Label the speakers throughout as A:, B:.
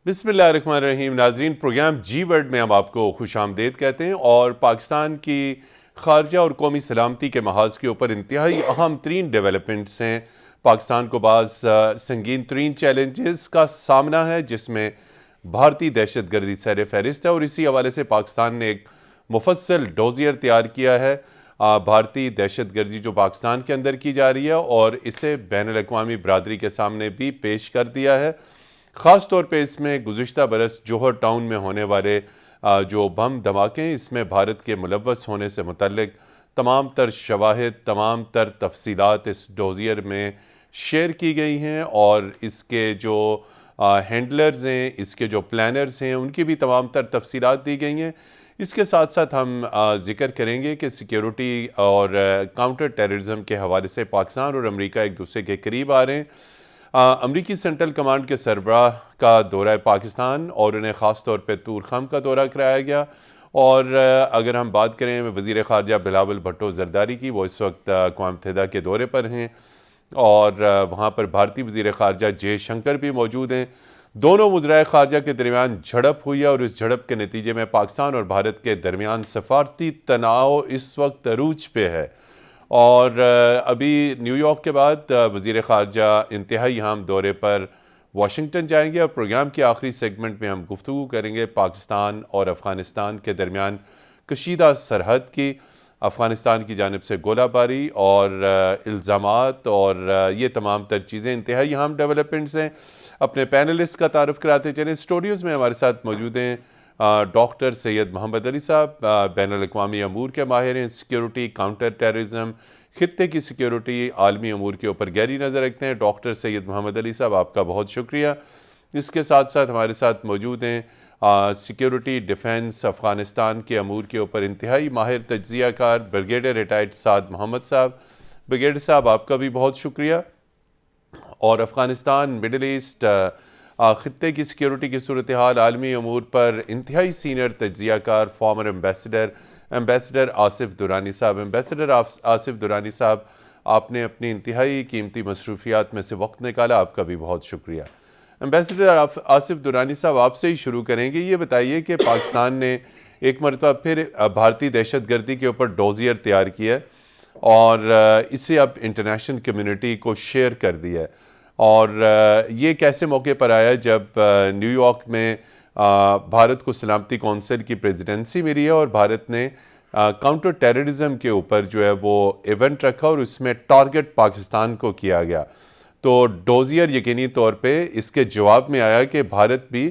A: بسم اللہ الرحمن الرحیم. ناظرین، پروگرام جی ورڈ میں ہم آپ کو خوش آمدید کہتے ہیں اور پاکستان کی خارجہ اور قومی سلامتی کے محاذ کے اوپر انتہائی اہم ترین ڈیولپمنٹس ہیں. پاکستان کو بعض سنگین ترین چیلنجز کا سامنا ہے، جس میں بھارتی دہشت گردی سر فہرست ہے، اور اسی حوالے سے پاکستان نے ایک مفصل ڈوزیر تیار کیا ہے بھارتی دہشت گردی جو پاکستان کے اندر کی جا رہی ہے، اور اسے بین الاقوامی برادری کے سامنے بھی پیش کر دیا ہے. خاص طور پہ اس میں گزشتہ برس جوہر ٹاؤن میں ہونے والے جو بم دھماکے ہیں، اس میں بھارت کے ملوث ہونے سے متعلق تمام تر شواہد، تمام تر تفصیلات اس ڈوزیر میں شیئر کی گئی ہیں، اور اس کے جو ہینڈلرز ہیں، اس کے جو پلانرز ہیں، ان کی بھی تمام تر تفصیلات دی گئی ہیں. اس کے ساتھ ساتھ ہم ذکر کریں گے کہ سیکیورٹی اور کاؤنٹر ٹیررزم کے حوالے سے پاکستان اور امریکہ ایک دوسرے کے قریب آ رہے ہیں. امریکی سینٹرل کمانڈ کے سربراہ کا دورہ پاکستان، اور انہیں خاص طور پہ طور خم کا دورہ کرایا گیا. اور اگر ہم بات کریں وزیر خارجہ بلاول بھٹو زرداری کی، وہ اس وقت اقوام متحدہ کے دورے پر ہیں، اور وہاں پر بھارتی وزیر خارجہ جے شنکر بھی موجود ہیں. دونوں وزرائے خارجہ کے درمیان جھڑپ ہوئی ہے، اور اس جھڑپ کے نتیجے میں پاکستان اور بھارت کے درمیان سفارتی تناؤ اس وقت عروج پہ ہے. اور ابھی نیو یارک کے بعد وزیر خارجہ انتہائی اہم دورے پر واشنگٹن جائیں گے، اور پروگرام کے آخری سیگمنٹ میں ہم گفتگو کریں گے پاکستان اور افغانستان کے درمیان کشیدہ سرحد کی، افغانستان کی جانب سے گولہ باری اور الزامات، اور یہ تمام تر چیزیں انتہائی اہم ڈیولپمنٹس ہیں. اپنے پینلسٹ کا تعارف کراتے چلیں. اسٹوڈیوز میں ہمارے ساتھ موجود ہیں ڈاکٹر سید محمد علی صاحب، بین الاقوامی امور کے ماہر ہیں، سیکیورٹی، کاؤنٹر ٹیررزم، خطے کی سیکیورٹی، عالمی امور کے اوپر گہری نظر رکھتے ہیں. ڈاکٹر سید محمد علی صاحب، آپ کا بہت شکریہ. اس کے ساتھ ساتھ ہمارے ساتھ موجود ہیں سیکیورٹی، ڈیفنس، افغانستان کے امور کے اوپر انتہائی ماہر تجزیہ کار بریگیڈیئر ریٹائرڈ سعد محمد صاحب. بریگیڈیئر صاحب، آپ کا بھی بہت شکریہ. اور افغانستان، مڈل ایسٹ، خطے کی سیکیورٹی کی صورتحال، عالمی امور پر انتہائی سینئر تجزیہ کار فارمر ایمبیسڈر آصف درانی صاحب. ایمبیسڈر آصف درانی صاحب، آپ نے اپنی انتہائی قیمتی مصروفیات میں سے وقت نکالا، آپ کا بھی بہت شکریہ. ایمبیسڈر آصف درانی صاحب، آپ سے ہی شروع کریں گے. یہ بتائیے کہ پاکستان نے ایک مرتبہ پھر بھارتی دہشت گردی کے اوپر ڈوزیر تیار کیا ہے، اور اسے اب انٹرنیشنل کمیونٹی کو شیئر کر دیا ہے. اور یہ کیسے موقع پر آیا جب نیو یارک میں بھارت کو سلامتی کونسل کی پریزیڈنسی ملی ہے، اور بھارت نے کاؤنٹر ٹیررزم کے اوپر جو ہے وہ ایونٹ رکھا، اور اس میں ٹارگٹ پاکستان کو کیا گیا. تو ڈوزیر یقینی طور پہ اس کے جواب میں آیا کہ بھارت بھی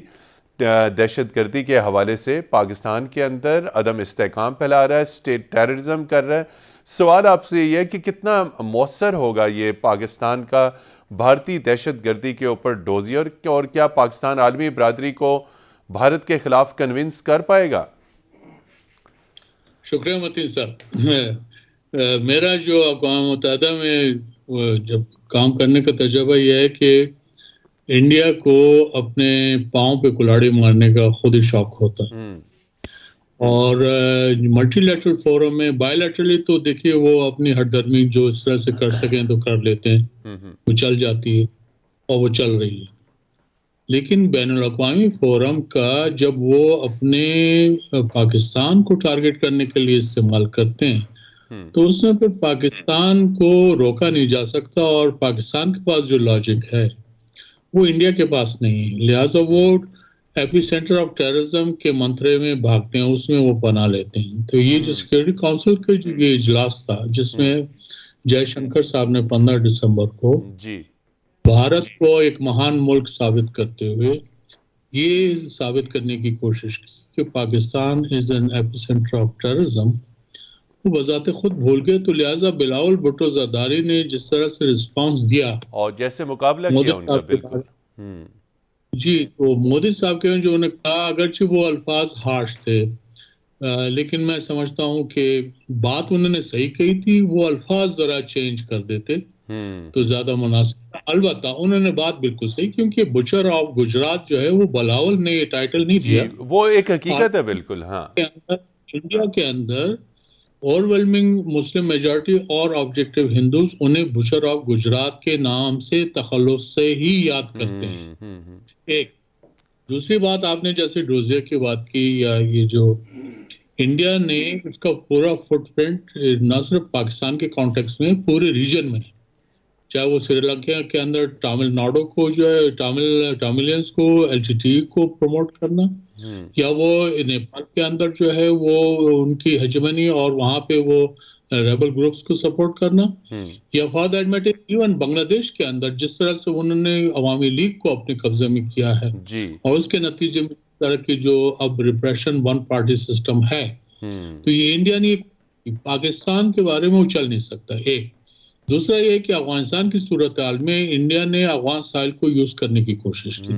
A: دہشت گردی کے حوالے سے پاکستان کے اندر عدم استحکام پھیلا رہا ہے، اسٹیٹ ٹیررزم کر رہا ہے. سوال آپ سے یہ ہے کہ کتنا مؤثر ہوگا یہ پاکستان کا بھارتی دہشت گردی کے اوپر ڈوزیر، اور کیا پاکستان عالمی برادری کو بھارت کے خلاف کنونس کر پائے گا؟
B: شکریہ متین صاحب. میرا جو اقوام متحدہ میں جب کام کرنے کا تجربہ یہ ہے کہ انڈیا کو اپنے پاؤں پہ کلاڑی مارنے کا خود ہی شوق ہوتا ہے، اور ملٹی لیٹرل فورم میں بائی لیٹرلی تو دیکھیے وہ اپنی ہر درمی جو اس طرح سے کر سکیں تو کر لیتے ہیں، وہ چل جاتی ہے اور وہ چل رہی ہے. لیکن بین الاقوامی فورم کا جب وہ اپنے پاکستان کو ٹارگٹ کرنے کے لیے استعمال کرتے ہیں تو اس میں پھر پاکستان کو روکا نہیں جا سکتا، اور پاکستان کے پاس جو لاجک ہے وہ انڈیا کے پاس نہیں ہے. لہٰذا وہ ایپی سینٹر آف ٹیررزم کے منترے میں بھاگتے ہیں، اس میں وہ پناہ لیتے ہیں. تو یہ جو سیکورٹی کونسل کا جو یہ اجلاس تھا، جس میں جے شنکر صاحب نے 15 دسمبر کو بھارت کو ایک مہان ملک ثابت کرتے ہوئے یہ ثابت کرنے کی کوشش کی کہ Pakistan is an ایپی centre of terrorism, وہ بذات خود بھول گئے. تو لہٰذا بلاول بھٹو زرداری نے جس طرح سے رسپانس دیا
A: اور جیسے مقابلہ کیا ان کا، بالکل
B: جی، تو مودی صاحب کے جو انہوں نے کہا، اگرچہ وہ الفاظ ہارش تھے، لیکن میں سمجھتا ہوں کہ بات انہوں نے صحیح کہی تھی. وہ الفاظ ذرا چینج کر دیتے تو زیادہ مناسب تھا. البتہ انہوں نے بات بالکل صحیح، کیونکہ بچر آف گجرات جو ہے وہ بلاول نے یہ ٹائٹل نہیں دیا،
A: وہ ایک حقیقت ہے. بالکل ہاں،
B: انڈیا کے اندر اوورویلمنگ مسلم میجارٹی اور آبجیکٹو ہندوز انہیں بچر آف گجرات کے نام سے تخلص سے ہی یاد کرتے ہیں. ایک دوسری بات آپ نے جیسے ڈوزیا کی بات کی، یا یہ جو انڈیا نے اس کا پورا فٹ پرنٹ نہ صرف پاکستان کے کانٹیکس میں، پورے ریجن میں، چاہے وہ سری لنکا کے اندر تامل ناڈو کو جو ہے تاملینس کو ایل ٹی ٹی کو پروموٹ کرنا، یا وہ نیپال کے اندر جو ہے وہ ان کی ہیجمنی اور وہاں پہ وہ ریبل گروپس کو سپورٹ کرنا، یا فار دیٹ میٹر ایون بنگلہ دیش کے اندر جس طرح سے انہوں نے عوامی لیگ کو اپنے قبضے میں کیا ہے،
A: جی
B: اور اس کے نتیجے میں اس طرح کی جو اب ریپریشن ون پارٹی سسٹم ہے، تو یہ انڈیا نے پاکستان کے بارے میں اچل نہیں سکتا، ایک۔ دوسرا یہ کہ افغانستان کی صورتحال میں انڈیا نے افغان ساحل کو یوز کرنے کی کوشش کی،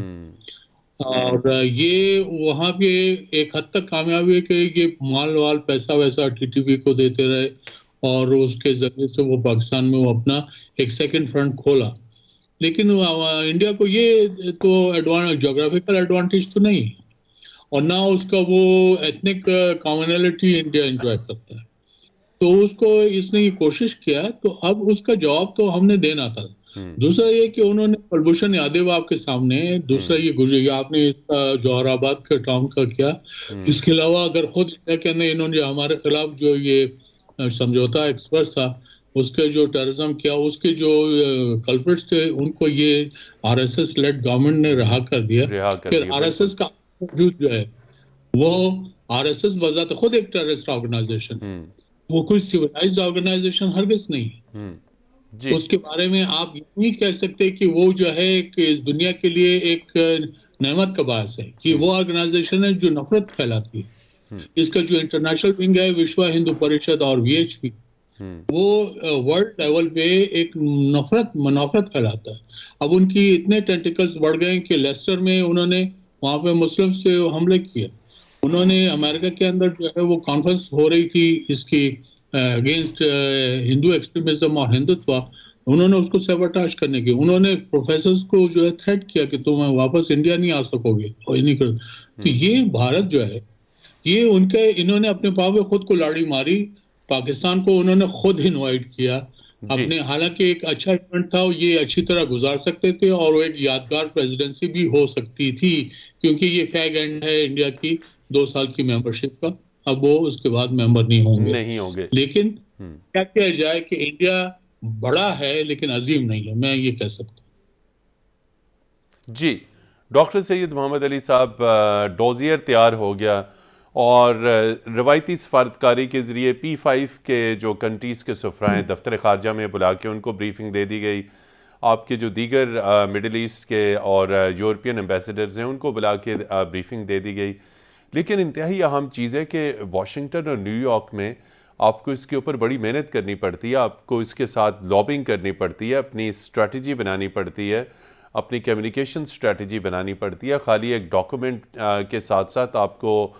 B: اور یہ وہاں پہ ایک حد تک کامیابی ہے کہ یہ مال وال پیسہ ویسا ٹی ٹی پی کو دیتے رہے، اور اس کے ذریعے سے وہ پاکستان میں وہ اپنا ایک سیکنڈ فرنٹ کھولا، لیکن انڈیا کو یہ تو جغرافیکل ایڈوانٹیج تو نہیں، اور نہ اس کا وہ ایتھنک کامنلٹی انڈیا انجوائے کرتا ہے، تو اس کو اس نے یہ کوشش کیا، تو اب اس کا جواب تو ہم نے دینا تھا۔ دوسرا یہ کہ انہوں نے کلبھوشن یادو آپ کے سامنے، دوسرا یہ آپ نے جوہر آباد کے ٹاؤن کا کیا، اس کے علاوہ اگر خود انڈیا کے اندر انہوں نے ہمارے خلاف جو یہ سمجھوتا ایکسپرس تھا، اس کے جو ٹیررزم کیا، اس کے جو کلپرٹس تھے، ان کو یہ R S S lead government نے رہا کر دیا۔ پھر آر ایس ایس کا وجود جو ہے وہ آر ایس ایس بذات خود ایک ٹیررسٹ آرگنائزیشن، وہ کوئی سیولائزڈ آرگنائزیشن ہرگز نہیں، اس کے بارے میں آپ یہ نہیں کہہ سکتے کہ وہ جو ہے کہ اس دنیا کے لیے ایک نعمت کا باعث ہے، کہ وہ آرگنائزیشن ہے جو نفرت پھیلاتی ہے۔ اس کا جو انٹرنیشنل ونگ ہے وشوا ہندو پریشد اور وی ایچ پی، وہ ورلڈ لیول پہ ایک منافرت پھیلاتا ہے۔ اب ان کی اتنے ٹینٹیکلز بڑھ گئے کہ لیسٹر میں انہوں نے وہاں پہ مسلم سے حملے کیے، انہوں نے امریکہ کے اندر جو ہے وہ کانفرنس ہو رہی تھی اس کی اگینسٹ ہندو ایکسٹریمزم اور ہندوتوا، انہوں نے اس کو سیبوٹاژ کرنے کی، انہوں نے پروفیسرز کو جو ہے تھریٹ کیا کہ تم واپس انڈیا نہیں آ سکو گے، اور نہیں کر۔ تو یہ بھارت جو ہے یہ انہوں نے اپنے پاؤں پہ خود کو لاڑی ماری، پاکستان کو انہوں نے خود انوائٹ کیا اپنے، حالانکہ ایک اچھا ایونٹ تھا، یہ اچھی طرح گزار سکتے تھے، اور وہ ایک یادگار پریزیڈنسی بھی ہو سکتی تھی، کیونکہ یہ فیگ اینڈ ہے انڈیا کی 2 سال کی ممبرشپ کا، اب وہ اس کے بعد ممبر نہیں ہوں گے۔ لیکن کیا کیا جائے کہ انڈیا بڑا ہے لیکن عظیم نہیں ہے، میں یہ کہہ سکتا ہوں۔
A: جی ڈاکٹر سید محمد علی صاحب، ڈوزیئر تیار ہو گیا، اور روایتی سفارتکاری کے ذریعے P5 کے جو کنٹریز کے سفراء ہیں دفتر خارجہ میں بلا کے ان کو بریفنگ دے دی گئی، آپ کے جو دیگر مڈل ایسٹ کے اور یورپین ایمبیسیڈرز ہیں ان کو بلا کے بریفنگ دے دی گئی، لیکن انتہائی اہم چیز ہے کہ واشنگٹن اور نیو یارک میں آپ کو اس کے اوپر بڑی محنت کرنی پڑتی ہے، آپ کو اس کے ساتھ لابنگ کرنی پڑتی ہے، اپنی اسٹریٹجی بنانی پڑتی ہے، اپنی کمیونیکیشن اسٹریٹجی بنانی پڑتی ہے، خالی ایک ڈاکومنٹ کے ساتھ ساتھ آپ کو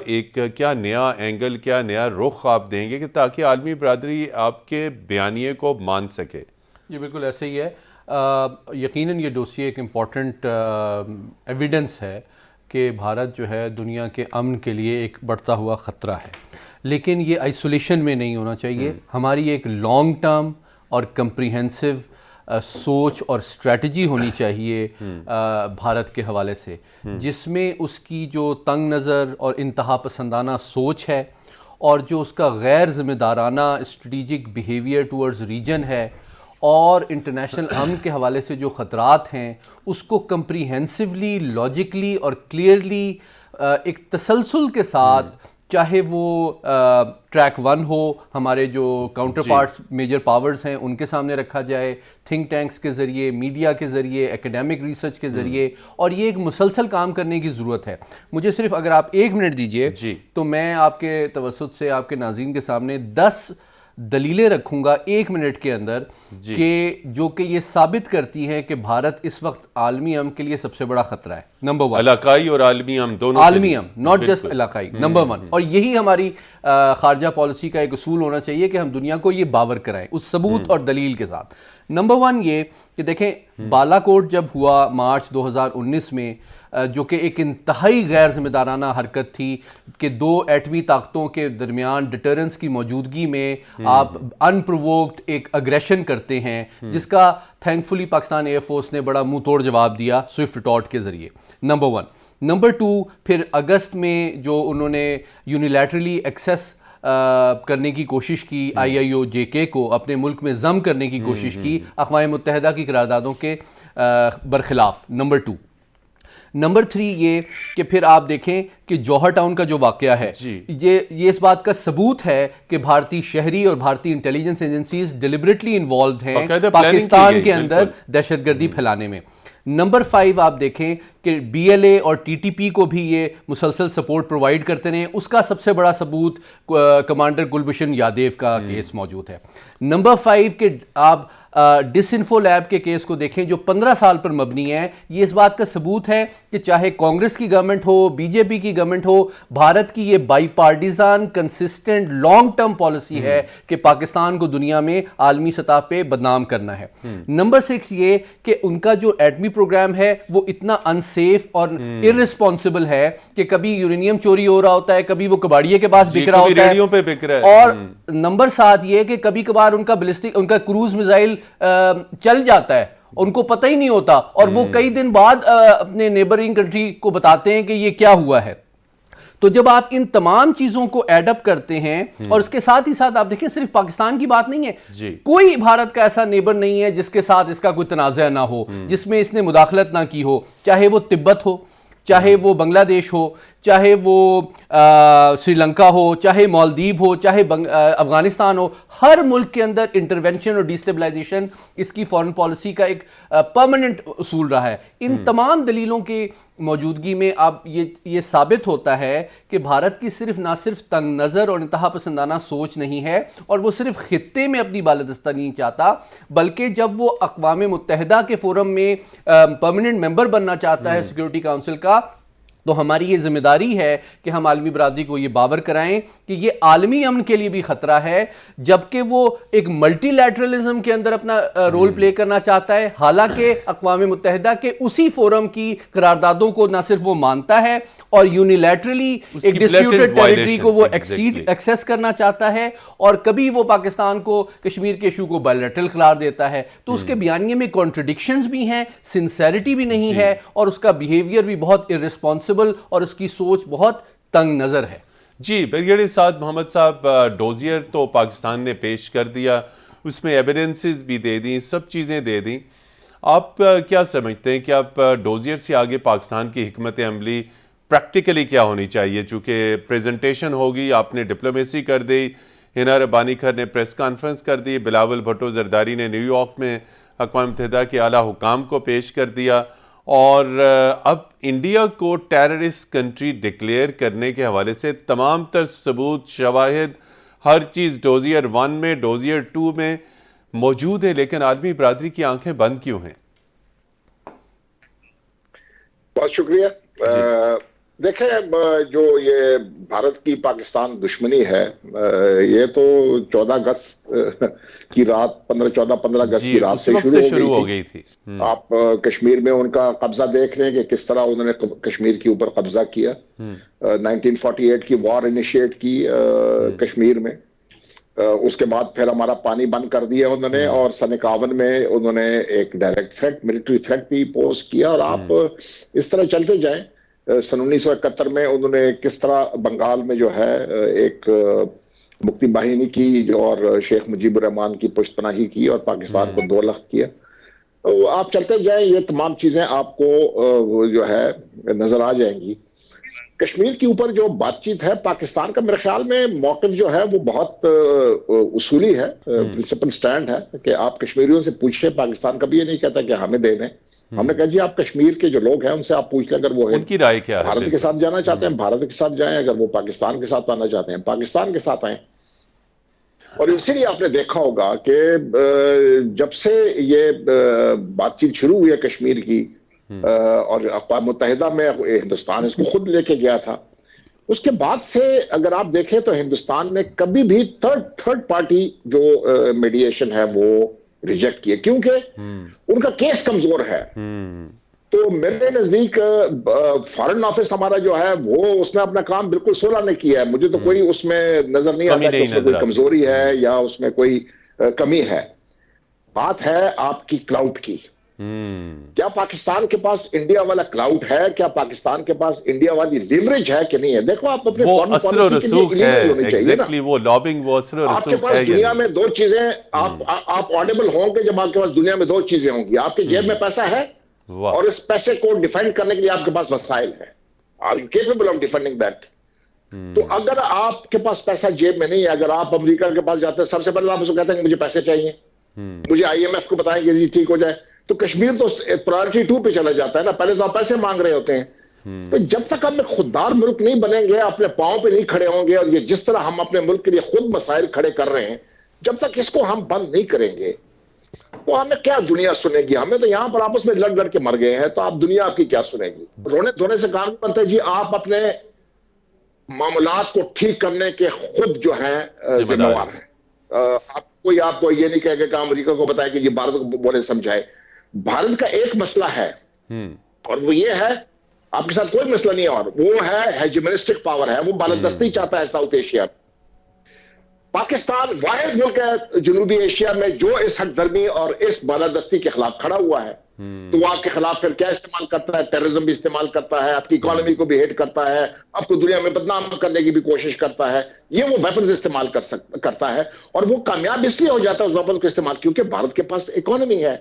A: ایک کیا نیا اینگل، کیا نیا رخ آپ دیں گے کہ تاکہ عالمی برادری آپ کے بیانیے کو مان سکے؟
C: یہ بالکل ایسے ہی ہے، یقیناً یہ ڈوسیے ایک امپورٹنٹ ایویڈنس ہے کہ بھارت جو ہے دنیا کے امن کے لیے ایک بڑھتا ہوا خطرہ ہے، لیکن یہ آئسولیشن میں نہیں ہونا چاہیے، ہماری ایک لانگ ٹرم اور کمپریہنسو سوچ اور اسٹریٹجی ہونی چاہیے بھارت کے حوالے سے، جس میں اس کی جو تنگ نظر اور انتہا پسندانہ سوچ ہے، اور جو اس کا غیر ذمہ دارانہ اسٹریٹجک بیہیویئر ٹورڈز ریجن ہے، اور انٹرنیشنل امن کے حوالے سے جو خطرات ہیں اس کو کمپریہنسولی، لاجکلی اور کلیئرلی ایک تسلسل کے ساتھ، چاہے وہ ٹریک 1 ہو، ہمارے جو کاؤنٹر پارٹس میجر پاورز ہیں ان کے سامنے رکھا جائے، تھنک ٹینکس کے ذریعے، میڈیا کے ذریعے، ایکیڈیمک ریسرچ کے ذریعے، اور یہ ایک مسلسل کام کرنے کی ضرورت ہے۔ مجھے صرف اگر آپ 1 منٹ دیجئے تو میں آپ کے توسط سے آپ کے ناظرین کے سامنے 10 دلیلیں رکھوں گا 1 منٹ کے اندر، کہ جو کہ یہ ثابت کرتی ہیں کہ بھارت اس وقت عالمی امن کے لیے سب سے بڑا خطرہ ہے۔ نمبر 1،
A: علاقائی اور عالمی امن دونوں،
C: عالمی امن، ناٹ جسٹ علاقائی، نمبر 1، اور یہی ہماری خارجہ پالیسی کا ایک اصول ہونا چاہیے کہ ہم دنیا کو یہ باور کرائیں اس ثبوت اور دلیل کے ساتھ۔ نمبر 1 یہ کہ دیکھیں بالا کوٹ جب ہوا مارچ 2019 میں، جو کہ ایک انتہائی غیر ذمہ دارانہ حرکت تھی کہ 2 ایٹمی طاقتوں کے درمیان ڈیٹرنس کی موجودگی میں آپ ان پرووکڈ ایک اگریشن کر کرتے ہیں، جس کا تھینک فلی پاکستان ایئر فورس نے بڑا منہ توڑ جواب دیا سوئفٹ ٹاٹ کے ذریعے، نمبر 1۔ نمبر 2، پھر اگست میں جو انہوں نے یونیلیٹرلی ایکسیس کرنے کی کوشش کی IIO-JK کو، اپنے ملک میں ضم کرنے کی کوشش کی اقوام متحدہ کی قراردادوں کے برخلاف، نمبر 2۔ نمبر 3 یہ کہ پھر آپ دیکھیں کہ جوہر ٹاؤن کا جو واقعہ ہے، یہ اس بات کا ثبوت ہے کہ بھارتی شہری اور بھارتی انٹیلیجنس ایجنسیز ڈیلیبریٹلی انوالوڈ ہیں پاکستان کے اندر دہشت گردی پھیلانے میں۔ نمبر 5 آپ دیکھیں کہ BLA اور TTP کو بھی یہ مسلسل سپورٹ پرووائڈ کرتے رہے، اس کا سب سے بڑا ثبوت کمانڈر گلبشن یادیو کا کیس موجود ہے۔ نمبر 5 کہ آپ ڈس انفو لیب کے کیس کو دیکھیں جو 15 سال پر مبنی ہے، یہ اس بات کا ثبوت ہے کہ چاہے کانگریس کی گورنمنٹ ہو، BJP کی گورنمنٹ ہو، بھارت کی یہ bipartisan consistent long term policy ہے کہ پاکستان کو دنیا میں عالمی سطح پہ بدنام کرنا ہے۔ نمبر 6 یہ کہ ان کا جو ایٹمی پروگرام ہے وہ اتنا انسیف اور ارسپانسبل ہے کہ کبھی یورینیم چوری ہو رہا ہوتا ہے، کبھی وہ کباڑیے کے پاس بک رہا ہوتا ہے، اور نمبر 7 یہ کہ کبھی کبھار ان کا بیلسٹک، ان کا کروز میزائل چل جاتا ہے، ان کو پتہ ہی نہیں ہوتا، اور وہ کئی دن بعد اپنے نیبرنگ کنٹری کو بتاتے ہیں کہ یہ کیا ہوا ہے۔ تو جب آپ ان تمام چیزوں کو ایڈ اپ کرتے ہیں، اور اس کے ساتھ ہی ساتھ آپ دیکھیں صرف پاکستان کی بات نہیں ہے، کوئی بھارت کا ایسا نیبر نہیں ہے جس کے ساتھ اس کا کوئی تنازع نہ ہو، جس میں اس نے مداخلت نہ کی ہو، چاہے وہ تبت ہو، چاہے وہ بنگلہ دیش ہو، چاہے وہ سری لنکا ہو، چاہے مالدیو ہو، چاہے افغانستان ہو، ہر ملک کے اندر انٹرونشن اور ڈیسٹیبلائزیشن اس کی فورن پالیسی کا ایک پرماننٹ اصول رہا ہے۔ ان تمام دلیلوں کی موجودگی میں اب یہ ثابت ہوتا ہے کہ بھارت کی نہ صرف تنگ نظر اور انتہا پسندانہ سوچ نہیں ہے، اور وہ صرف خطے میں اپنی بالادستی نہیں چاہتا، بلکہ جب وہ اقوام متحدہ کے فورم میں پرماننٹ ممبر بننا چاہتا ہے سیکورٹی کونسل کا، تو ہماری یہ ذمہ داری ہے کہ ہم عالمی برادری کو یہ باور کرائیں کہ یہ عالمی امن کے لیے بھی خطرہ ہے، جبکہ وہ ایک ملٹی لیٹرلزم کے اندر اپنا رول پلے کرنا چاہتا ہے، حالانکہ اقوام متحدہ کے اسی فورم کی قراردادوں کو نہ صرف وہ مانتا ہے اور یونیلیٹرلی ایک ڈسپیوٹڈ ٹیریٹری کو وہ ایکسیس کرنا چاہتا ہے، اور کبھی وہ پاکستان کو کشمیر کے ایشو کو بائیلیٹرل قرار دیتا ہے۔ تو اس کے بیانیے میں کانٹرڈکشنز بھی ہیں، سنسیریٹی بھی نہیں ہے، اور اس کا بیہیویئر بھی بہت ارسپانسبل اور اس کی سوچ بہت تنگ نظر ہے۔
A: جی بریگیڈیئر سعد محمد صاحب، ڈوزیئر تو پاکستان نے پیش کر دیا، اس میں ایویڈنسز بھی دے دیں، سب چیزیں دے دیں، آپ کیا سمجھتے ہیں کہ اب ڈوزیئر سے آگے پاکستان کی حکمت عملی پریکٹیکلی کیا ہونی چاہیے؟ چونکہ پریزنٹیشن ہوگی، آپ نے ڈپلومیسی کر دی، ہنا ربانی کھر نے پریس کانفرنس کر دی، بلاول بھٹو زرداری نے نیو یارک میں اقوام متحدہ کے اعلیٰ حکام کو پیش کر دیا، اور اب انڈیا کو ٹیررسٹ کنٹری ڈکلیئر کرنے کے حوالے سے تمام تر ثبوت، شواہد، ہر چیز ڈوزیئر 1 میں، ڈوزیئر 2 میں موجود ہے، لیکن عالمی برادری کی آنکھیں بند کیوں ہیں؟
D: بہت شکریہ۔ دیکھیں، جو یہ بھارت کی پاکستان دشمنی ہے، یہ تو 14 اگست کی رات 15 اگست کی رات سے شروع ہو گئی تھی۔ آپ کشمیر میں ان کا قبضہ دیکھ رہے ہیں کہ کس طرح انہوں نے کشمیر کے اوپر قبضہ کیا، 1948 کی وار انیشیٹ کی کشمیر میں، اس کے بعد پھر ہمارا پانی بند کر دیا انہوں نے، اور سن 51 میں انہوں نے ایک ڈائریکٹ تھریٹ، ملٹری تھریٹ بھی پوز کیا، اور آپ اس طرح چلتے جائیں۔ سن 1971 میں انہوں نے کس طرح بنگال میں جو ہے ایک مکتی باہنی کی اور شیخ مجیب الرحمان کی پشت پناہی کی اور پاکستان کو 2 لخت کیا۔ آپ چلتے جائیں، یہ تمام چیزیں آپ کو جو ہے نظر آ جائیں گی۔ کشمیر کے اوپر جو بات چیت ہے پاکستان کا، میرے خیال میں موقف جو ہے وہ بہت اصولی ہے، پرنسپل سٹینڈ ہے کہ آپ کشمیریوں سے پوچھیں، پاکستان کبھی یہ نہیں کہتا کہ ہمیں دے دیں۔ ہم نے کہا جی آپ کشمیر کے جو لوگ ہیں ان سے آپ پوچھ لیں، اگر وہ
A: ان کی رائے کیا ہے،
D: بھارت کے ساتھ جانا چاہتے ہیں بھارت کے ساتھ جائیں، اگر وہ پاکستان کے ساتھ آنا چاہتے ہیں پاکستان کے ساتھ آئیں۔ اور اسی لیے آپ نے دیکھا ہوگا کہ جب سے یہ بات چیت شروع ہوئی ہے کشمیر کی، اور اقوام متحدہ میں ہندوستان اس کو خود لے کے گیا تھا، اس کے بعد سے اگر آپ دیکھیں تو ہندوستان نے کبھی بھی تھرڈ پارٹی جو میڈیشن ہے وہ ریجیکٹ کیے، کیونکہ ان کا کیس کمزور ہے۔ تو میرے نزدیک فارن آفس ہمارا جو ہے وہ اس نے اپنا کام بالکل صلح نے کیا ہے، مجھے تو کوئی اس میں نظر نہیں آتا کہ اس میں کوئی کمزوری ہے یا اس میں کوئی کمی ہے۔ بات ہے آپ کی کلاؤڈ کی. کیا پاکستان کے پاس انڈیا والا کلاؤڈ ہے؟ کیا پاکستان کے پاس انڈیا والی لیوریج ہے کہ نہیں ہے؟ دیکھو آپ اپنے
A: وہ
D: فورن
A: اثر و
D: پالیسی کے لیے
A: رسوخ ہے،
D: ایلیجبل ہونی چاہیے نا.
A: ایگزیکٹلی وہ لابنگ، وہ اثر و
D: آپ کے
A: رسوخ
D: پاس
A: ہے یا
D: دنیا
A: نہیں؟
D: میں دو چیزیں، آپ آڈیبل ہوں گے جب آپ کے پاس دنیا میں دو چیزیں ہوں گی. آپ کے جیب میں پیسہ ہے
A: واہ،
D: اور اس پیسے کو ڈیفینڈ کرنے کے لیے آپ کے پاس وسائل ہے. Are you capable of defending that? تو اگر آپ کے پاس پیسہ جیب میں نہیں ہے، اگر آپ امریکہ کے پاس جاتے ہیں، سب سے پہلے آپ اس کو کہتے ہیں کہ مجھے پیسے چاہیے، مجھے آئی ایم ایف کو بتائیں کہ جی ٹھیک ہو جائے. تو کشمیر تو پرائورٹی 2 پہ چلا جاتا ہے نا، پہلے تو آپ پیسے مانگ رہے ہوتے ہیں. تو جب تک ہم ایک خوددار ملک نہیں بنیں گے، اپنے پاؤں پہ نہیں کھڑے ہوں گے، اور یہ جس طرح ہم اپنے ملک کے لیے خود مسائل کھڑے کر رہے ہیں، جب تک اس کو ہم بند نہیں کریں گے تو ہمیں کیا دنیا سنے گی؟ ہمیں تو یہاں پر آپس میں لڑ لڑ کے مر گئے ہیں، تو آپ دنیا آپ کی کیا سنے گی؟ رونے دھونے سے کام نہیں بنتا جی. آپ اپنے معاملات کو ٹھیک کرنے کے خود جو ہیں ذمہ وار ہیں. آپ کو یہ نہیں کہے کہ امریکہ کو بتائے کہ یہ بھارت کو بولے سمجھائے. بھارت کا ایک مسئلہ ہے اور وہ یہ ہے، آپ کے ساتھ کوئی مسئلہ نہیں ہے، اور وہ ہے ہیجمنسٹک پاور ہے، وہ بالادستی چاہتا ہے ساؤتھ ایشیا میں. پاکستان واحد ملک ہے جنوبی ایشیا میں جو اس حق درمی اور اس بالادستی کے خلاف کھڑا ہوا ہے. تو وہ آپ کے خلاف پھر کیا استعمال کرتا ہے؟ ٹیررزم بھی استعمال کرتا ہے، آپ کی اکانومی کو بھی ہیٹ کرتا ہے، آپ کو دنیا میں بدنام کرنے کی بھی کوشش کرتا ہے. یہ وہ ویپنز استعمال کرتا ہے، اور وہ کامیاب اس لیے ہو جاتا ہے اس ویپن کو استعمال کیونکہ بھارت کے پاس اکانومی ہے،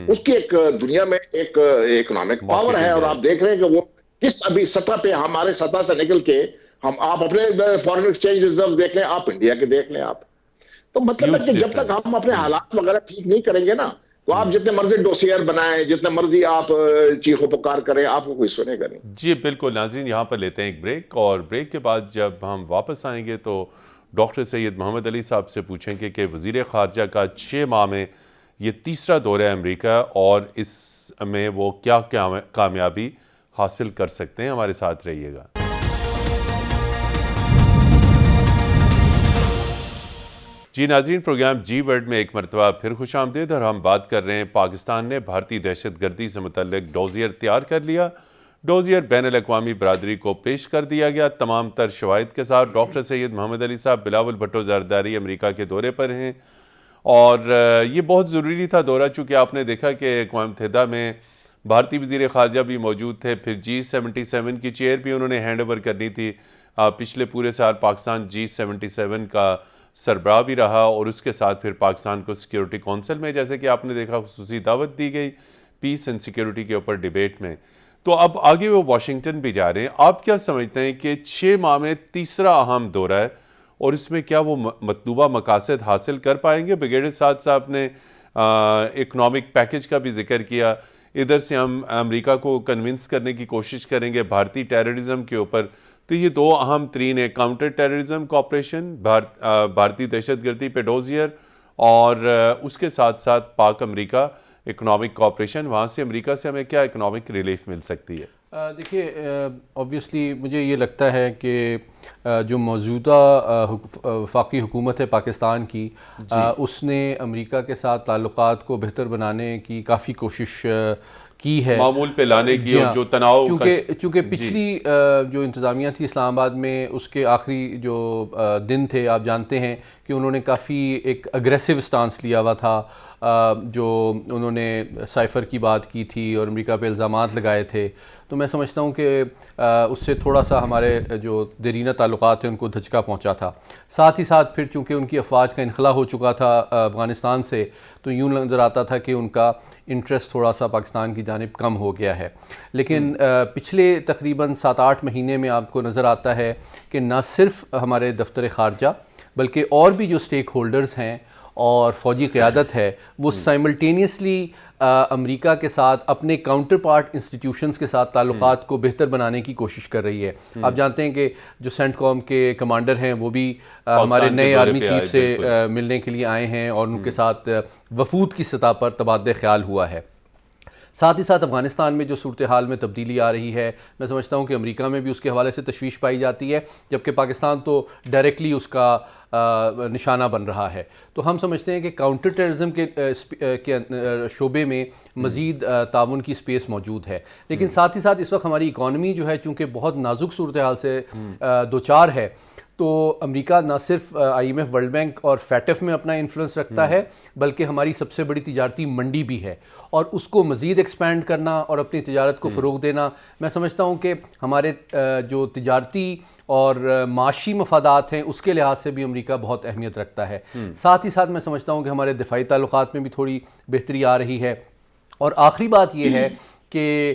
D: اس کی ایک دنیا میں ایک اکنامک پاور ہے. اور آپ دیکھ رہے ہیں کہ وہ کس ابھی سطح پہ، ہمارے سطح سے نکل کے آپ اپنے فارن ایکسچینج ریزرو دیکھ لیں، آپ انڈیا کے دیکھ لیں. آپ تو مطلب ہے کہ جب تک ہم اپنے حالات وغیرہ ٹھیک نہیں کریں گے نا، تو آپ جتنے مرضی ڈوسیئر بنائیں، جتنے مرضی آپ چیخ و پکار کریں، آپ کو کوئی سنے گا نہیں.
A: جی بالکل. ناظرین یہاں پر لیتے ہیں ایک بریک، اور بریک کے بعد جب ہم واپس آئیں گے تو ڈاکٹر سید محمد علی صاحب سے پوچھیں گے کہ وزیر خارجہ کا 6 ماہ میں یہ تیسرا دورہ ہے امریکہ، اور اس میں وہ کیا کامیابی حاصل کر سکتے ہیں. ہمارے ساتھ رہیے گا. جی ناظرین، پروگرام جی ورلڈ میں ایک مرتبہ پھر خوش آمدید، اور ہم بات کر رہے ہیں پاکستان نے بھارتی دہشت گردی سے متعلق ڈوزیئر تیار کر لیا. ڈوزیئر بین الاقوامی برادری کو پیش کر دیا گیا تمام تر شواہد کے ساتھ. ڈاکٹر سید محمد علی صاحب بلاول بھٹو زرداری امریکہ کے دورے پر ہیں، اور یہ بہت ضروری تھا دورہ، چونکہ آپ نے دیکھا کہ اقوام متحدہ میں بھارتی وزیر خارجہ بھی موجود تھے، پھر G77 کی چیئر بھی انہوں نے ہینڈ اوور کرنی تھی. پچھلے پورے سال پاکستان G77 کا سربراہ بھی رہا، اور اس کے ساتھ پھر پاکستان کو سیکیورٹی کونسل میں، جیسے کہ آپ نے دیکھا، خصوصی دعوت دی گئی پیس اینڈ سیکیورٹی کے اوپر ڈیبیٹ میں. تو اب آگے وہ واشنگٹن بھی جا رہے ہیں. آپ کیا سمجھتے ہیں کہ 6 ماہ میں تیسرا اہم دورہ ہے، اور اس میں کیا وہ مطلوبہ مقاصد حاصل کر پائیں گے؟ بریگیڈیئر سعد صاحب نے اکنامک پیکج کا بھی ذکر کیا. ادھر سے ہم امریکہ کو کنونس کرنے کی کوشش کریں گے بھارتی ٹیررزم کے اوپر. تو یہ 2 اہم ترین ہیں، کاؤنٹر ٹیررزم کوآپریشن، بھارتی دہشت گردی پہ ڈوزیئر، اور اس کے ساتھ ساتھ پاک امریکہ اکنامک کوآپریشن. وہاں سے امریکہ سے ہمیں کیا اکنامک ریلیف مل سکتی ہے؟
C: دیکھیے، اوبویسلی مجھے یہ لگتا ہے کہ جو موجودہ وفاقی حکومت ہے پاکستان کی، اس نے امریکہ کے ساتھ تعلقات کو بہتر بنانے کی کافی کوشش کی ہے،
A: معمول پہ لانے کی، اور جو تناؤ
C: چونکہ پچھلی جو انتظامیہ تھی اسلام آباد میں، اس کے آخری جو دن تھے، آپ جانتے ہیں کہ انہوں نے کافی ایک اگریسو سٹانس لیا ہوا تھا، جو انہوں نے سائفر کی بات کی تھی اور امریکہ پہ الزامات لگائے تھے. تو میں سمجھتا ہوں کہ اس سے تھوڑا سا ہمارے جو دیرینہ تعلقات ہیں ان کو دھچکا پہنچا تھا. ساتھ ہی ساتھ پھر چونکہ ان کی افواج کا انخلا ہو چکا تھا افغانستان سے، تو یوں نظر آتا تھا کہ ان کا انٹرسٹ تھوڑا سا پاکستان کی جانب کم ہو گیا ہے. لیکن پچھلے تقریباً 7-8 مہینے میں آپ کو نظر آتا ہے کہ نہ صرف ہمارے دفتر خارجہ بلکہ اور بھی جو سٹیک ہولڈرز ہیں اور فوجی قیادت ہے، وہ سائملٹینیسلی امریکہ کے ساتھ اپنے کاؤنٹر پارٹ انسٹیٹیوشنز کے ساتھ تعلقات کو بہتر بنانے کی کوشش کر رہی ہے. آپ جانتے ہیں کہ جو سینٹ کام کے کمانڈر ہیں وہ بھی ہمارے نئے آرمی چیف سے ملنے کے لیے آئے ہیں، اور ان کے ساتھ وفود کی سطح پر تبادلہ خیال ہوا ہے. ساتھ ہی ساتھ افغانستان میں جو صورتحال میں تبدیلی آ رہی ہے، میں سمجھتا ہوں کہ امریکہ میں بھی اس کے حوالے سے تشویش پائی جاتی ہے، جبکہ پاکستان تو ڈائریکٹلی اس کا نشانہ بن رہا ہے. تو ہم سمجھتے ہیں کہ کاؤنٹر ٹیررزم کے شعبے میں مزید تعاون کی سپیس موجود ہے. لیکن ساتھ ہی ساتھ اس وقت ہماری اکانومی جو ہے چونکہ بہت نازک صورتحال سے دوچار ہے، تو امریکہ نہ صرف IMF ورلڈ بینک اور FATF میں اپنا انفلوئنس رکھتا ہے بلکہ ہماری سب سے بڑی تجارتی منڈی بھی ہے، اور اس کو مزید ایکسپینڈ کرنا اور اپنی تجارت کو فروغ دینا، میں سمجھتا ہوں کہ ہمارے جو تجارتی اور معاشی مفادات ہیں اس کے لحاظ سے بھی امریکہ بہت اہمیت رکھتا ہے۔ ساتھ ہی ساتھ میں سمجھتا ہوں کہ ہمارے دفاعی تعلقات میں بھی تھوڑی بہتری آ رہی ہے۔ اور آخری بات یہ ہے کہ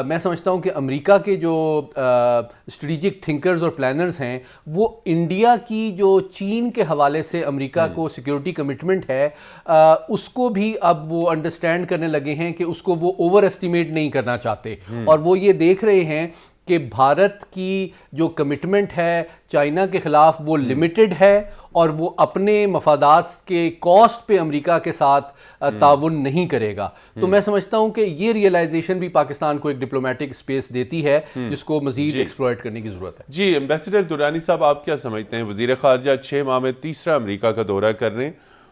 C: میں سمجھتا ہوں کہ امریکہ کے جو اسٹریٹجک تھنکرز اور پلانرز ہیں وہ انڈیا کی جو چین کے حوالے سے امریکہ کو سیکیورٹی کمٹمنٹ ہے اس کو بھی اب وہ انڈرسٹینڈ کرنے لگے ہیں کہ اس کو وہ اوور ایسٹیمیٹ نہیں کرنا چاہتے، اور وہ یہ دیکھ رہے ہیں کہ بھارت کی جو کمٹمنٹ ہے چائنا کے خلاف وہ لمیٹڈ ہے، اور وہ اپنے مفادات کے کاسٹ پہ امریکہ کے ساتھ تعاون نہیں کرے گا۔ تو میں سمجھتا ہوں کہ یہ ریئلائزیشن بھی پاکستان کو ایک ڈپلومیٹک سپیس دیتی ہے جس کو مزید ایکسپلوئٹ کرنے کی ضرورت ہے۔
A: جی ایمبیسڈر درانی صاحب، آپ کیا سمجھتے ہیں؟ وزیر خارجہ 6 ماہ میں تیسرا امریکہ کا دورہ کر رہے ہیں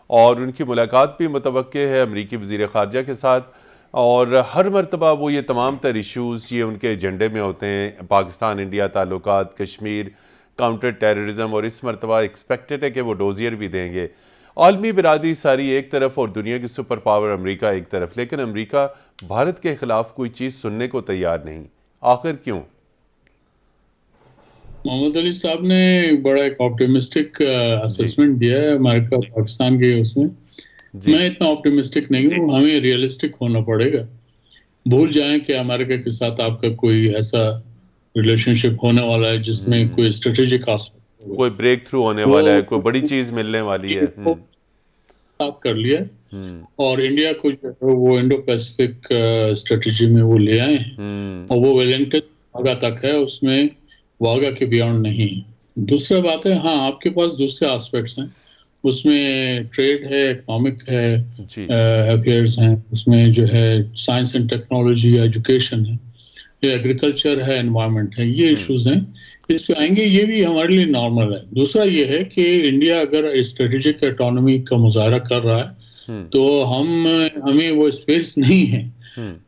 A: اور ان کی ملاقات بھی متوقع ہے امریکی وزیر خارجہ کے ساتھ، اور ہر مرتبہ وہ یہ تمام تر ایشوز یہ ان کے ایجنڈے میں ہوتے ہیں، پاکستان انڈیا تعلقات، کشمیر، کاؤنٹر ٹیررزم، اور اس مرتبہ ایکسپیکٹڈ ہے کہ وہ ڈوزیئر بھی دیں گے۔ عالمی برادری ساری ایک طرف اور دنیا کی سپر پاور امریکہ ایک طرف، لیکن امریکہ بھارت کے خلاف کوئی چیز سننے کو تیار نہیں، آخر کیوں؟
B: محمد علی صاحب نے بڑا ایک آپٹیمسٹک اسسمنٹ دیا ہے امریکہ پاکستان کے اس میں۔ میں اتنا آپٹیمسٹک نہیں ہوں، ہمیں ریئلسٹک ہونا پڑے گا۔ بھول جائیں کہ امریکہ کے ساتھ آپ کا کوئی ایسا ریلیشن شپ ہونے والا ہے جس میں کوئی اسٹریٹجک آسپیکٹ ہو،
A: کوئی بریک تھرو ہونے والا ہے، کوئی بڑی چیز ملنے والی ہے۔
B: ساتھ کر لیا اور انڈیا کو جو ہے وہ انڈو پیسفک اسٹریٹجی میں وہ لے آئے ہیں، اور وہ ویلنگٹن واگا تک ہے، اس میں واگا کے بیانڈ نہیں۔ دوسرا بات ہے، ہاں آپ کے پاس دوسرے آسپیکٹس ہیں، اس میں ٹریڈ ہے، اکنامک ہے، افیئرس ہیں، اس میں جو ہے سائنس اینڈ ٹیکنالوجی، ایجوکیشن ہے، ایگریکلچر ہے، انوائرمنٹ ہے، یہ ایشوز ہیں، اس پہ آئیں گے، یہ بھی ہمارے لیے نارمل ہے۔ دوسرا یہ ہے کہ انڈیا اگر اسٹریٹجک اٹانومی کا مظاہرہ کر رہا ہے تو ہمیں وہ اسپیس نہیں ہے،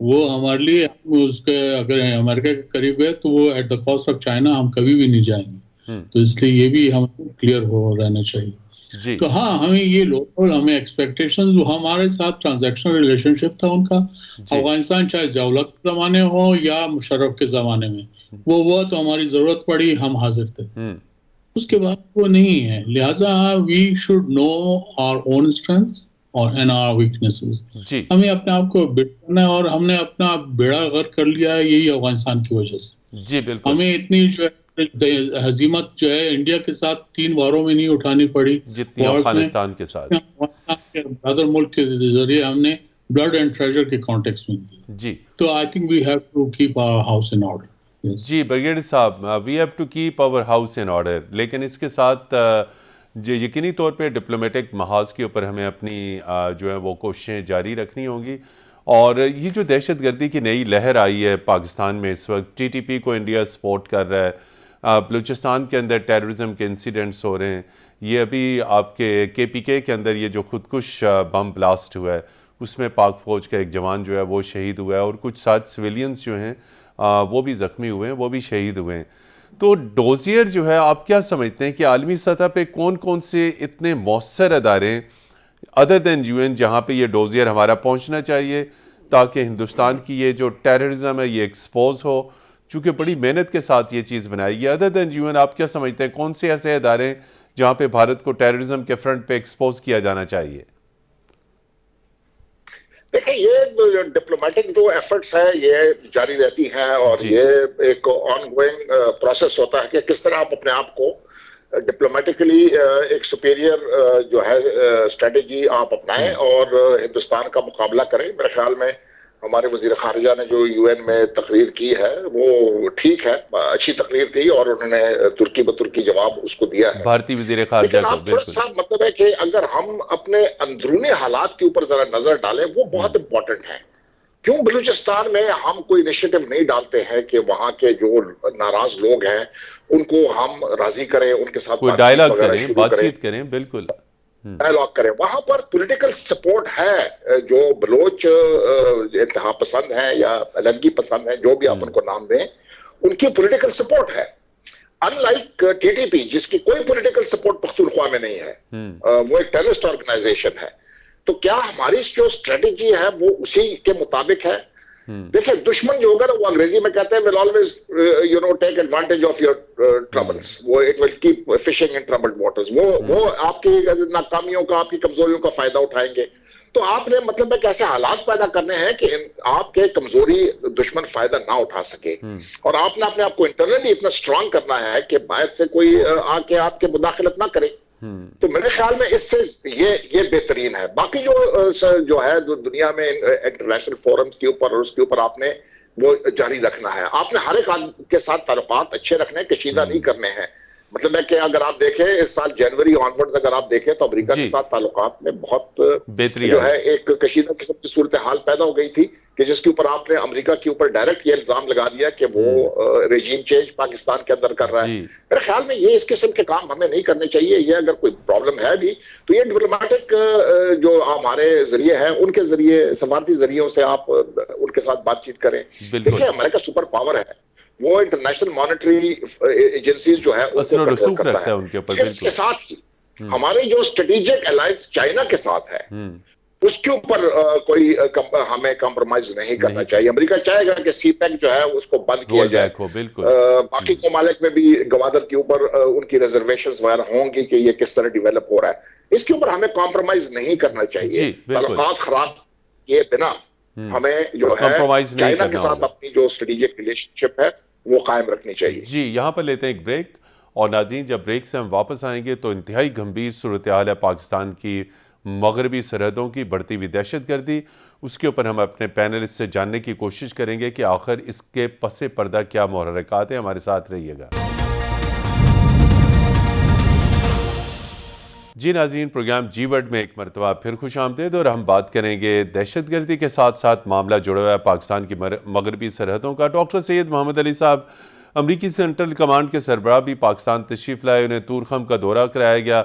B: وہ ہمارے لیے، اس کے اگر امریکہ کے قریب ہے تو وہ at the cost of China ہم کبھی بھی نہیں جائیں گے، تو اس لیے یہ بھی ہمیں کلیئر ہو رہنا چاہیے۔ تو ہاں ہمیں یہ لوکل، ہمیں ایکسپیکٹیشنز، ہمارے ساتھ ٹرانزیکشنل ریلیشن شپ تھا ان کا، افغانستان چاہے ضیاءاللہ کے زمانے ہو یا مشرف کے زمانے میں، وہ ہوا تو ہماری ضرورت پڑی، ہم حاضر تھے، اس کے بعد وہ نہیں ہے۔ لہٰذا we should know our own strengths and our weaknesses. ہمیں اپنے آپ کو کرنا ہے، اور ہم نے اپنا بیڑا غرق کر لیا ہے یہی افغانستان کی وجہ سے۔
A: جی بالکل،
B: ہمیں اتنی جو ہے ہزیمت جو ہے انڈیا کے ساتھ 3 واروں میں نہیں اٹھانی پڑی
A: جتنی افغانستان کے ساتھ،
B: برادر ملک کے ذریعے ہم نے بلڈ اینڈ ٹریجر کے کانٹیکس میں کی۔
A: جی
B: تو I think we have to keep our house in order.
A: جی بریگیڈیئر صاحب، we have to keep our house in order, لیکن اس کے ساتھ جو یقینی طور پہ ڈپلومیٹک محاذ کے اوپر ہمیں اپنی جو ہے وہ کوششیں جاری رکھنی ہوں گی۔ اور یہ جو دہشت گردی کی نئی لہر آئی ہے پاکستان میں اس وقت، TTP کو انڈیا سپورٹ کر رہا ہے، بلوچستان کے اندر ٹیررزم کے انسیڈنٹس ہو رہے ہیں، یہ ابھی آپ کے KPK کے اندر یہ جو خودکش بم بلاسٹ ہوا ہے اس میں پاک فوج کا ایک جوان جو ہے وہ شہید ہوا ہے، اور کچھ 7 سویلینز جو ہیں وہ بھی زخمی ہوئے ہیں، وہ بھی شہید ہوئے ہیں۔ تو ڈوزیئر جو ہے، آپ کیا سمجھتے ہیں کہ عالمی سطح پہ کون کون سے اتنے مؤثر ادارے ہیں ادر دین UN جہاں پہ یہ ڈوزیئر ہمارا پہنچنا چاہیے تاکہ ہندوستان کی یہ جو ٹیررزم ہے یہ ایکسپوز ہو، چونکہ بڑی محنت کے ساتھ یہ چیز بنائی گئی؟ ادر دین UN آپ کیا سمجھتے ہیں کون سے ایسے ادارے ہیں جہاں پہ بھارت کو ٹیررزم کے فرنٹ پہ ایکسپوز کیا جانا چاہیے؟
D: دیکھیں، یہ ڈپلومیٹک جو ایفرٹس ہیں یہ جاری رہتی ہیں، اور یہ ایک آن گوئنگ پروسیس ہوتا ہے کہ کس طرح آپ اپنے آپ کو ڈپلومیٹکلی ایک سپیریئر جو ہے اسٹریٹجی آپ اپنائیں اور ہندوستان کا مقابلہ کریں۔ میرے خیال میں ہمارے وزیر خارجہ نے جو UN میں تقریر کی ہے وہ ٹھیک ہے، اچھی تقریر تھی، اور انہوں نے ترکی بترکی جواب اس کو دیا ہے،
A: بھارتی وزیر خارجہ
D: لیکن
A: کو۔
D: آپ تھوڑا سا مطلب ہے کہ اگر ہم اپنے اندرونی حالات کے اوپر ذرا نظر ڈالیں، وہ بہت امپورٹنٹ ہے۔ کیوں بلوچستان میں ہم کوئی انیشیٹو نہیں ڈالتے ہیں کہ وہاں کے جو ناراض لوگ ہیں ان کو ہم راضی کریں، ان کے ساتھ
A: کوئی ڈائیلاگ کریں، بات چیت کریں؟ بالکل
D: ڈائیلاگ کریں۔ وہاں پر پولیٹیکل سپورٹ ہے، جو بلوچ انتہا پسند ہیں یا علیحدگی پسند ہیں، جو بھی آپ ان کو نام دیں، ان کی پولیٹیکل سپورٹ ہے۔ unlike TTP جس کی کوئی پولیٹیکل سپورٹ پختونخوا میں نہیں ہے, وہ ایک ٹیررسٹ آرگنائزیشن ہے, تو کیا ہماری جو اسٹریٹجی ہے وہ اسی کے مطابق ہے؟ دیکھیں دشمن جو ہوگا نا وہ انگریزی میں کہتے ہیں will always take advantage of your troubles, وہ it will keep fishing in troubled waters, وہ آپ کی ناکامیوں کا, آپ کی کمزوریوں کا فائدہ اٹھائیں گے. تو آپ نے مطلب ہے کہ ایسے حالات پیدا کرنے ہیں کہ آپ کے کمزوری دشمن فائدہ نہ اٹھا سکے, اور آپ نے اپنے آپ کو انٹرنلی اتنا اسٹرانگ کرنا ہے کہ باہر سے کوئی آ کے آپ کے مداخلت نہ کرے. تو میرے خیال میں اس سے یہ بہترین ہے. باقی جو ہے دنیا میں انٹرنیشنل فورمز کے اوپر اور اس کے اوپر آپ نے وہ جاری رکھنا ہے. آپ نے ہر ایک آدمی کے ساتھ تعلقات اچھے رکھنے, کشیدہ نہیں کرنے ہیں. مطلب ہے کہ اگر آپ دیکھیں اس سال جنوری آنورڈز اگر آپ دیکھیں تو امریکہ کے ساتھ تعلقات میں بہت جو ہے ایک کشیدہ قسم کی صورتحال پیدا ہو گئی تھی کہ جس کے اوپر آپ نے امریکہ کے اوپر ڈائریکٹ یہ الزام لگا دیا کہ وہ ریجیم چینج پاکستان کے اندر کر رہا ہے. میرے خیال میں یہ اس قسم کے کام ہمیں نہیں کرنے چاہیے. یہ اگر کوئی پرابلم ہے بھی تو یہ ڈپلومیٹک جو ہمارے ذریعے ہیں ان کے ذریعے, سفارتی ذریعوں سے آپ ان کے ساتھ بات چیت کریں. دیکھیں امریکہ سپر پاور ہے, وہ انٹرنیشنل مانیٹری ایجنسیز جو ہے
A: اثر و رسوخ رکھتا ہے ان کے اوپر.
D: اس کے ساتھ ہی ہماری جو اسٹریٹجک الائنس چائنا کے ساتھ ہے اس کے اوپر کوئی ہمیں کمپرومائز نہیں کرنا چاہیے. امریکہ چاہے گا کہ سی پیک جو ہے اس کو بند کیا جائے. باقی ممالک میں بھی گوادر کے اوپر ان کی ریزرویشنز وغیرہ ہوں گی کہ یہ کس طرح ڈیولپ ہو رہا ہے. اس کے اوپر ہمیں کمپرومائز نہیں کرنا چاہیے. تعلقات خراب کیے بنا ہمیں جو ہے چائنا کے ساتھ اپنی جو اسٹریٹجک ریلیشن شپ ہے وہ قائم رکھنی چاہیے.
A: جی یہاں پر لیتے ہیں ایک بریک, اور ناظرین جب بریک سے ہم واپس آئیں گے تو انتہائی گمبھیر صورتحال ہے پاکستان کی مغربی سرحدوں کی بڑھتی ہوئی دہشت گردی. اس کے اوپر ہم اپنے پینلسٹ سے جاننے کی کوشش کریں گے کہ آخر اس کے پس پردہ کیا محرکات ہیں. ہمارے ساتھ رہیے گا. جی ناظرین, پروگرام جی ورڈ میں ایک مرتبہ پھر خوش آمدید, اور ہم بات کریں گے دہشت گردی کے ساتھ ساتھ معاملہ جڑا ہوا ہے پاکستان کی مغربی سرحدوں کا. ڈاکٹر سید محمد علی صاحب امریکی سینٹرل کمانڈ کے سربراہ بھی پاکستان تشریف لائے, انہیں طورخم کا دورہ کرایا گیا.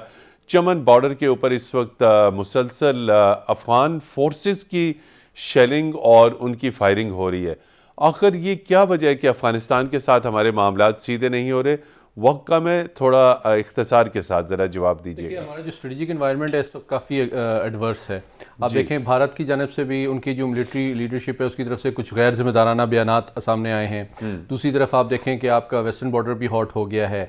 A: چمن بارڈر کے اوپر اس وقت مسلسل افغان فورسز کی شیلنگ اور ان کی فائرنگ ہو رہی ہے. آخر یہ کیا وجہ ہے کہ افغانستان کے ساتھ ہمارے معاملات سیدھے نہیں ہو رہے؟ وقت کم ہے, تھوڑا اختصار کے ساتھ ذرا جواب دیجیے گا.
C: ہمارا جو اسٹریٹجک انوائرمنٹ ہے اس وقت کافی ایڈورس ہے. آپ دیکھیں بھارت کی جانب سے بھی ان کی جو ملٹری لیڈرشپ ہے اس کی طرف سے کچھ غیر ذمہ دارانہ بیانات سامنے آئے ہیں. دوسری طرف آپ دیکھیں کہ آپ کا ویسٹرن بارڈر بھی ہاٹ ہو گیا ہے.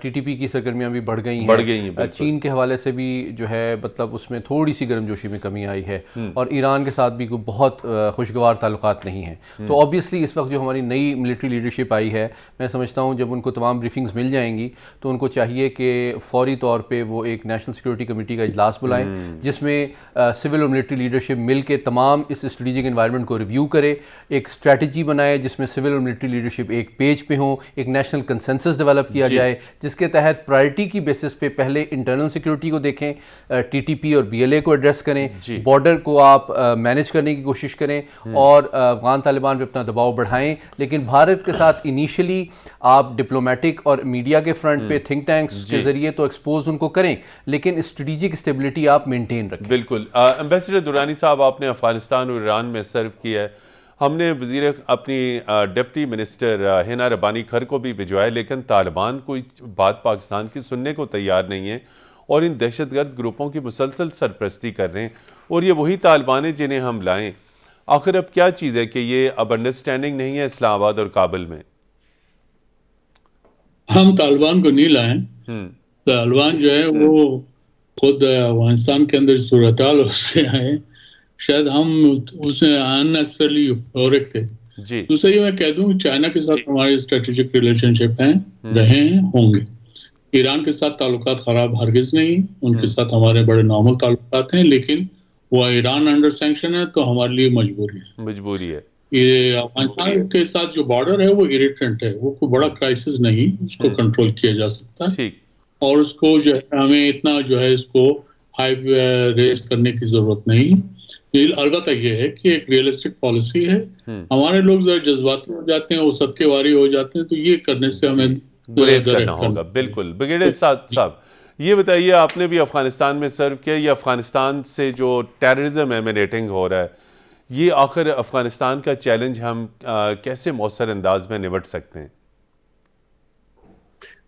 C: ٹی ٹی پی کی سرگرمیاں بھی بڑھ گئی ہیں. چین کے حوالے سے بھی جو ہے مطلب اس میں تھوڑی سی گرم جوشی میں کمی آئی ہے, اور ایران کے ساتھ بھی بہت خوشگوار تعلقات نہیں ہیں. تو آبویسلی اس وقت جو ہماری نئی ملٹری لیڈرشپ آئی ہے, میں سمجھتا ہوں جب ان کو تمام بریفنگز مل جائیں گی تو ان کو چاہیے کہ فوری طور پہ وہ ایک نیشنل سیکورٹی کمیٹی کا اجلاس بلائیں جس میں سول اور ملٹری لیڈرشپ مل کے تمام اس اسٹریٹجک انوائرمنٹ کو ریویو کرے, ایک اسٹریٹجی بنائے جس میں سول اور ملٹری لیڈرشپ ایک پیج پہ ہوں, ایک نیشنل کنسنسس ڈیولپ کیا جائے جس کے تحت پرائرٹی کی بیسس پہ پہلے انٹرنل سیکورٹی کو دیکھیں, ٹی ٹی پی اور بی ایل اے کو ایڈریس کریں, بارڈر کو آپ مینیج کرنے کی کوشش کریں اور افغان طالبان پہ اپنا دباؤ بڑھائیں. لیکن بھارت کے ساتھ انیشلی آپ ڈپلومیٹک اور میڈیا کے فرنٹ پہ تھنک ٹینکس کے ذریعے تو ایکسپوز ان کو کریں, لیکن اسٹریٹجک اسٹیبلٹی آپ مینٹین رکھیں.
A: بالکل. ایمبیسڈر درانی صاحب, آپ نے افغانستان اور ایران میں سرو کیا ہے. ہم نے اپنی ڈپٹی منسٹر ہینا ربانی کھر کو بھی بھجوایا, لیکن طالبان کوئی بات پاکستان کی سننے کو تیار نہیں ہے اور ان دہشت گرد گروپوں کی مسلسل سرپرستی کر رہے ہیں, اور یہ وہی طالبان ہیں جنہیں ہم لائیں. آخر اب کیا چیز ہے کہ یہ اب انڈرسٹینڈنگ نہیں ہے اسلام آباد اور کابل میں؟
B: ہم طالبان کو نہیں لائیں. طالبان جو ہے وہ خود افغانستان کے اندر صورتحال سے آئے, شاید ہم اس میں اننیسسریلی فورک تھے. دوسرا یہ میں کہہ دوں چائنا کے ساتھ ہمارے اسٹریٹجک ریلیشن شپ ہیں, رہے ہیں, ہوں گے. ایران کے ساتھ تعلقات خراب ہرگز نہیں, ان کے ساتھ ہمارے بڑے نارمل تعلقات ہیں, لیکن وہ ایران انڈر سینکشن ہے تو ہمارے لیے مجبوری ہے. یہ افغانستان کے ساتھ جو بارڈر ہے وہ اریٹنٹ ہے, وہ کوئی بڑا کرائسس نہیں, اس کو کنٹرول کیا جا سکتا ہے, اور اس کو جو ہے ہمیں اتنا جو ہے اس کو ہائی ریز کرنے کی ضرورت نہیں. البتہ یہ ہے کہ ایک ریئلسٹک پالیسی ہے. ہمارے لوگ ذرا جذباتی ہو جاتے ہیں, وہ صدقے واری ہو جاتے ہیں, تو یہ کرنے سے ہمیں
A: گریز کرنا ہوگا. بالکل. بریگیڈیئر صاحب یہ بتائیے, آپ نے بھی افغانستان میں سرو کیا, یہ افغانستان سے جو ٹیررزم ایمینیٹنگ ہو رہا ہے, یہ آخر افغانستان کا چیلنج ہم کیسے مؤثر انداز میں نمٹ سکتے ہیں؟